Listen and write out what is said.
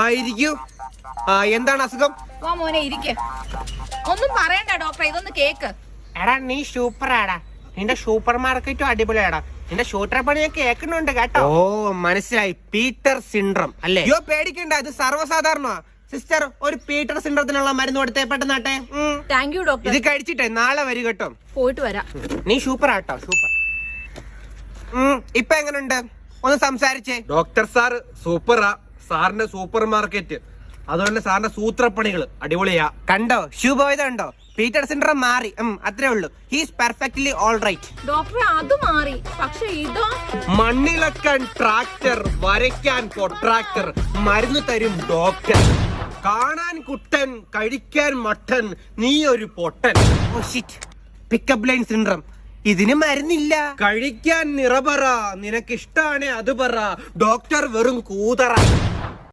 ആയിരിക്കും. എന്താണ് അസുഖം? വാ മോനെ ഇരിക്ക്. ഒന്നും പറയണ്ട ഡോക്ടറെ, ഇതൊന്ന് കേക്ക്. എടാ നീ സൂപ്പറാടാ, നിന്റെ സൂപ്പർ മാർക്കറ്റും അടിപൊളിയാടാ, നിന്റെ ഷൂട്ടർ പണി ഞാൻ കേൾക്കുന്നുണ്ട് കേട്ടോ. ഓ മനസ്സിലായി, പീറ്റർ സിൻഡ്രം അല്ലേ? അയ്യോ പേടിക്കണ്ട, ഇത് സർവ്വസാധാരണ. സിസ്റ്റർ, ഒരു പീറ്റർ സിൻഡ്രത്തിനുള്ള മരുന്ന് കൊടുത്തേ പെട്ടെന്നാട്ടെ. Thank you doctor. ഇത് കഴിച്ചിട്ടേ നാളെ വരും കേട്ടോ. പോയിട്ട് വരാം. നീ സൂപ്പറാട്ടോ, സൂപ്പർ. ഇപ്പൊ എങ്ങനുണ്ട്? ഒന്ന് സംസാരിച്ചേ. ഡോക്ടർ സാർ സൂപ്പറാ. സാറിന്റെ സൂപ്പർ മാർക്കറ്റ്, അതുകൊണ്ട് സാറിന്റെ സൂത്രപ്പണികള് അടിപൊളിയാ. കണ്ടോ, ശുഭോയത കണ്ടോ? പീറ്റർ സിൻഡ്രം മാറി, അത്രേ ഉള്ളൂ. He's perfectly all right. ഡോക്ടറെ അത് മാറി, പക്ഷെ ഇതോ? മണ്ണിളക്കാൻ ട്രാക്ടർ, വരയ്ക്കാൻ കൊട്രാക്ടർ, മരുന്ന് തരും ഡോക്ടർ. കാണാൻ കുട്ടൻ, കഴിക്കാൻ മട്ടൻ, നീ ഒരു പൊട്ടൻ. Oh shit, pickup line syndrome. ഇതിന് മരുന്നില്ല. കഴിക്കാൻ നിറപറ, നിനക്കിഷ്ടാണേ അത് പറ, ഡോക്ടർ വെറും കൂതറ.